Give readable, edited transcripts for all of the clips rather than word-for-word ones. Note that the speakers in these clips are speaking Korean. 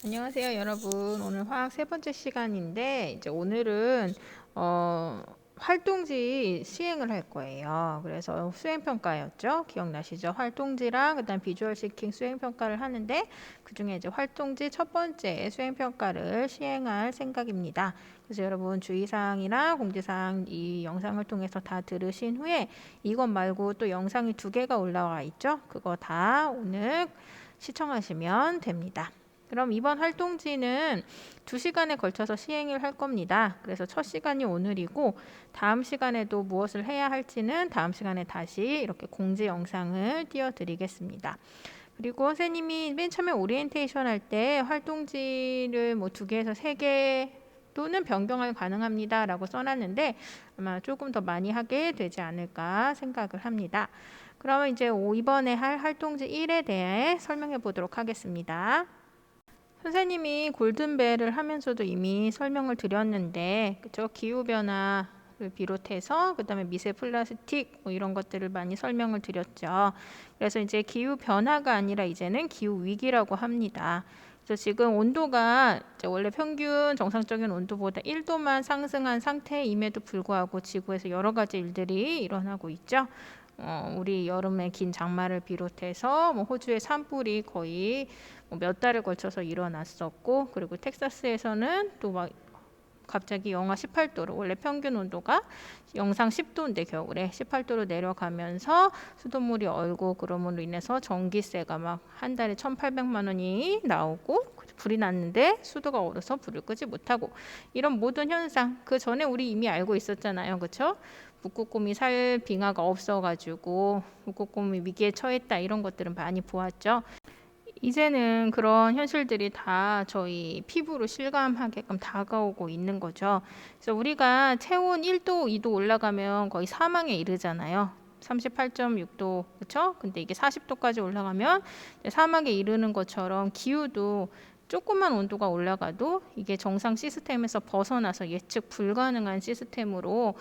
안녕하세요, 여러분. 오늘 화학 세 번째 시간인데, 이제 오늘은, 활동지 시행을 할 거예요. 그래서 수행평가였죠? 기억나시죠? 활동지랑 그다음 비주얼 시킹 수행평가를 하는데, 그 중에 이제 활동지 첫 번째 수행평가를 시행할 생각입니다. 그래서 여러분 주의사항이랑 공지사항 이 영상을 통해서 다 들으신 후에 이것 말고 또 영상이 2개가 올라와 있죠? 그거 다 오늘 시청하시면 됩니다. 그럼 이번 활동지는 2시간에 걸쳐서 시행을 할 겁니다. 그래서 첫 시간이 오늘이고 다음 시간에도 무엇을 해야 할지는 다음 시간에 다시 이렇게 공지 영상을 띄워드리겠습니다. 그리고 선생님이 맨 처음에 오리엔테이션 할 때 활동지를 뭐 2개에서 3개 또는 변경을 가능합니다 라고 써놨는데 아마 조금 더 많이 하게 되지 않을까 생각을 합니다. 그러면 이제 이번에 할 활동지 1에 대해 설명해 보도록 하겠습니다. 선생님이 골든벨을 하면서도 이미 설명을 드렸는데, 그쵸? 기후변화를 비롯해서 그 다음에 미세 플라스틱 뭐 이런 것들을 많이 설명을 드렸죠. 그래서 이제 기후변화가 아니라 이제는 기후위기라고 합니다. 그래서 지금 온도가 이제 원래 평균 정상적인 온도보다 1도만 상승한 상태임에도 불구하고 지구에서 여러 가지 일들이 일어나고 있죠. 우리 여름의 긴 장마를 비롯해서 뭐 호주의 산불이 거의 몇 달을 걸쳐서 일어났었고, 그리고 텍사스에서는 또 막 갑자기 영하 18도로 원래 평균 온도가 영상 10도인데 겨울에 18도로 내려가면서 수돗물이 얼고 그럼으로 인해서 전기세가 막 한 달에 1,800만 원이 나오고 불이 났는데 수도가 얼어서 불을 끄지 못하고 이런 모든 현상 그 전에 우리 이미 알고 있었잖아요. 그렇죠? 북극곰이 살 빙하가 없어가지고 북극곰이 위기에 처했다 이런 것들은 많이 보았죠. 이제는 그런 현실들이 다 저희 피부로 실감하게끔 다가오고 있는 거죠. 그래서 우리가 체온 1도, 2도 올라가면 거의 사망에 이르잖아요. 38.6도, 그렇죠? 근데 이게 40도까지 올라가면 사막에 이르는 것처럼 기후도 조금만 온도가 올라가도 이게 정상 시스템에서 벗어나서 예측 불가능한 시스템으로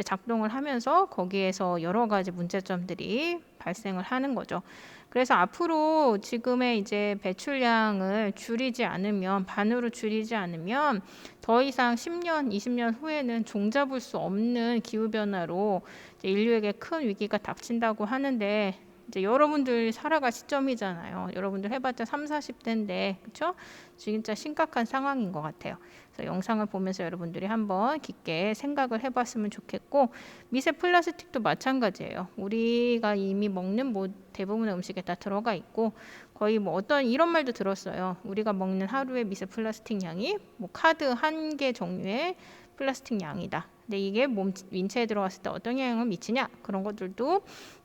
작동을 하면서 거기에서 여러 가지 문제점들이 발생을 하는 거죠. 그래서 앞으로 지금의 이제 배출량을 줄이지 않으면 반으로 줄이지 않으면 더 이상 10년, 20년 후에는 종잡을 수 없는 기후 변화로 인류에게 큰 위기가 닥친다고 하는데 이제 여러분들 살아갈 시점이잖아요. 여러분들 해봤자 3, 40대인데 그렇죠? 진짜 심각한 상황인 것 같아요. 그래서 영상을 보면서 여러분들이 한번 깊게 생각을 해봤으면 좋겠고 미세 플라스틱도 마찬가지예요. 우리가 이미 먹는 뭐 대부분의 음식에 다 들어가 있고 거의 뭐 어떤 이런 말도 들었어요. 우리가 먹는 하루의 미세 플라스틱 양이 뭐 카드 1개 종류의 플라스틱 양이다. 근데 이게 인체에 들어갔을 때 어떤 영향을 미치냐 그런 것들도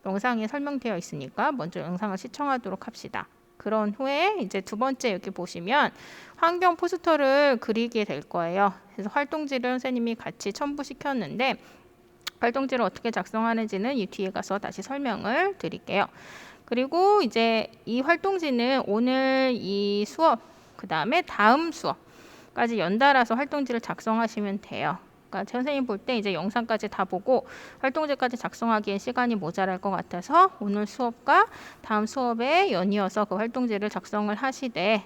영상에 설명되어 있으니까 먼저 영상을 시청하도록 합시다. 그런 후에 이제 2번째 여기 보시면 환경 포스터를 그리게 될 거예요. 그래서 활동지를 선생님이 같이 첨부시켰는데 활동지를 어떻게 작성하는지는 이 뒤에 가서 다시 설명을 드릴게요. 그리고 이제 이 활동지는 오늘 이 수업 그 다음에 다음 수업까지 연달아서 활동지를 작성하시면 돼요. 그러니까 선생님 볼 때 이제 영상까지 다 보고 활동지까지 작성하기엔 시간이 모자랄 것 같아서 오늘 수업과 다음 수업에 연이어서 그 활동지를 작성을 하시되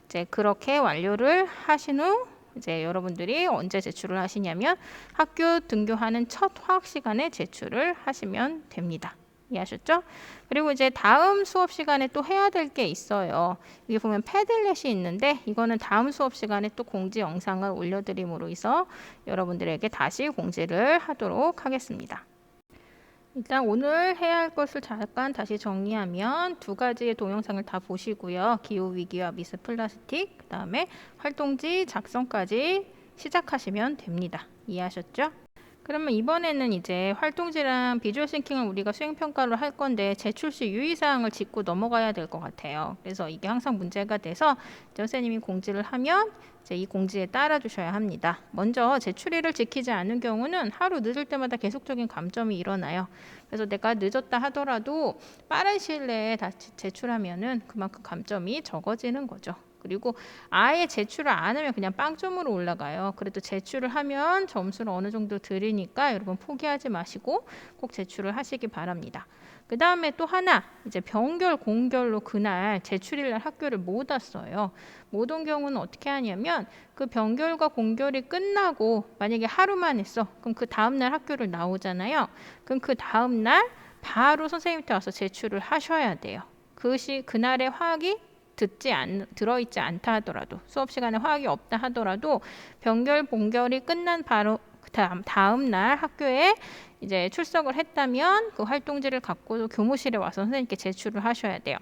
이제 그렇게 완료를 하신 후 이제 여러분들이 언제 제출을 하시냐면 학교 등교하는 첫 화학 시간에 제출을 하시면 됩니다. 이해하셨죠? 그리고 이제 다음 수업 시간에 또 해야 될 게 있어요. 여기 보면 패들렛이 있는데 이거는 다음 수업 시간에 또 공지 영상을 올려드림으로 해서 여러분들에게 다시 공지를 하도록 하겠습니다. 일단 오늘 해야 할 것을 잠깐 다시 정리하면 2가지의 동영상을 다 보시고요. 기후위기와 미세 플라스틱, 그 다음에 활동지 작성까지 시작하시면 됩니다. 이해하셨죠? 그러면 이번에는 이제 활동지랑 비주얼 싱킹을 우리가 수행평가를 할 건데 제출 시 유의사항을 짚고 넘어가야 될 것 같아요. 그래서 이게 항상 문제가 돼서 선생님이 공지를 하면 이제 이 공지에 따라 주셔야 합니다. 먼저 제출일을 지키지 않은 경우는 하루 늦을 때마다 계속적인 감점이 일어나요. 그래서 내가 늦었다 하더라도 빠른 시일 내에 다 제출하면은 그만큼 감점이 적어지는 거죠. 그리고 아예 제출을 안 하면 그냥 빵점으로 올라가요. 그래도 제출을 하면 점수를 어느 정도 드리니까 여러분 포기하지 마시고 꼭 제출을 하시기 바랍니다. 그 다음에 또 하나 이제 병결, 공결로 그날 제출일날 학교를 못 왔어요. 못 온 경우는 어떻게 하냐면 그 병결과 공결이 끝나고 만약에 하루만 했어. 그럼 그 다음날 학교를 나오잖아요. 그럼 그 다음날 바로 선생님한테 와서 제출을 하셔야 돼요. 그날의 화학이 들어있지 않다 하더라도, 수업 시간에 화학이 없다 하더라도 병결, 본결이 끝난 바로 다음 날 학교에 이제 출석을 했다면 그 활동지를 갖고 교무실에 와서 선생님께 제출을 하셔야 돼요.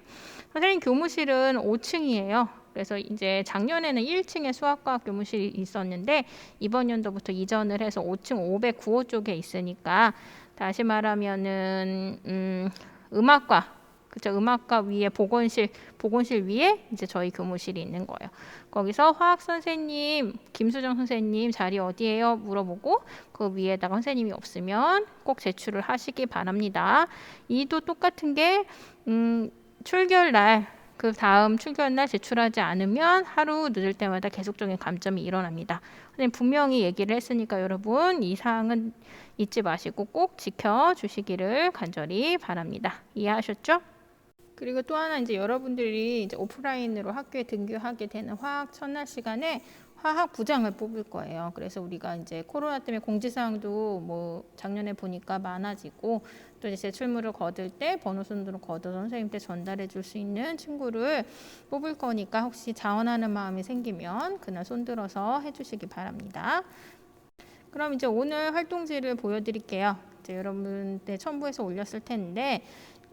선생님 교무실은 5층이에요. 그래서 이제 작년에는 1층에 수학과학 교무실이 있었는데 이번 연도부터 이전을 해서 5층 509호 쪽에 있으니까, 다시 말하면은 음악과, 그죠? 음악과 위에 보건실 위에 이제 저희 교무실이 있는 거예요. 거기서 화학 선생님, 김수정 선생님 자리 어디예요? 물어보고 그 위에다가 선생님이 없으면 꼭 제출을 하시기 바랍니다. 이도 똑같은 게 출결날, 그 다음 출결날 제출하지 않으면 하루 늦을 때마다 계속적인 감점이 일어납니다. 선생님 분명히 얘기를 했으니까 여러분 이 사항은 잊지 마시고 꼭 지켜주시기를 간절히 바랍니다. 이해하셨죠? 그리고 또 하나 이제 여러분들이 이제 오프라인으로 학교에 등교하게 되는 화학 첫날 시간에 화학 부장을 뽑을 거예요. 그래서 우리가 이제 코로나 때문에 공지사항도 뭐 작년에 보니까 많아지고, 또 이제 제출물을 거둘 때 번호 순으로 걷어서 선생님한테 전달해 줄 수 있는 친구를 뽑을 거니까 혹시 자원하는 마음이 생기면 그날 손들어서 해주시기 바랍니다. 그럼 이제 오늘 활동지를 보여드릴게요. 이제 여러분들 첨부해서 올렸을 텐데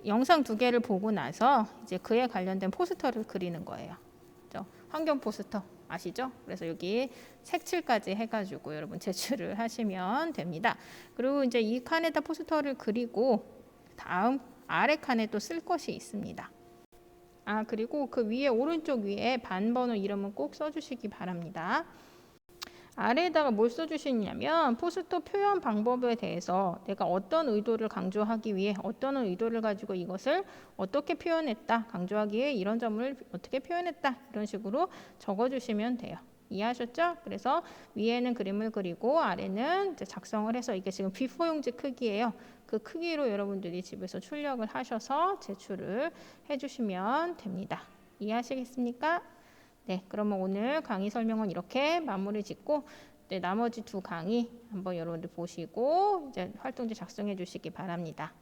영상 2개를 보고 나서 이제 그에 관련된 포스터를 그리는 거예요. 그렇죠? 환경 포스터 아시죠? 그래서 여기 색칠까지 해가지고 여러분 제출을 하시면 됩니다. 그리고 이제 이 칸에다 포스터를 그리고 다음 아래 칸에 또 쓸 것이 있습니다. 그리고 그 위에 오른쪽 위에 반번호 이름은 꼭 써주시기 바랍니다. 아래에다가 뭘 써주시냐면 포스터 표현 방법에 대해서 내가 어떤 의도를 강조하기 위해 어떤 의도를 가지고 이것을 어떻게 표현했다, 강조하기 위해 이런 점을 어떻게 표현했다, 이런 식으로 적어주시면 돼요. 이해하셨죠? 그래서 위에는 그림을 그리고 아래는 이제 작성을 해서, 이게 지금 B4 용지 크기예요. 그 크기로 여러분들이 집에서 출력을 하셔서 제출을 해주시면 됩니다. 이해하시겠습니까? 네, 그러면 오늘 강의 설명은 이렇게 마무리 짓고, 나머지 2 강의 한번 여러분들 보시고 이제 활동지 작성해 주시기 바랍니다.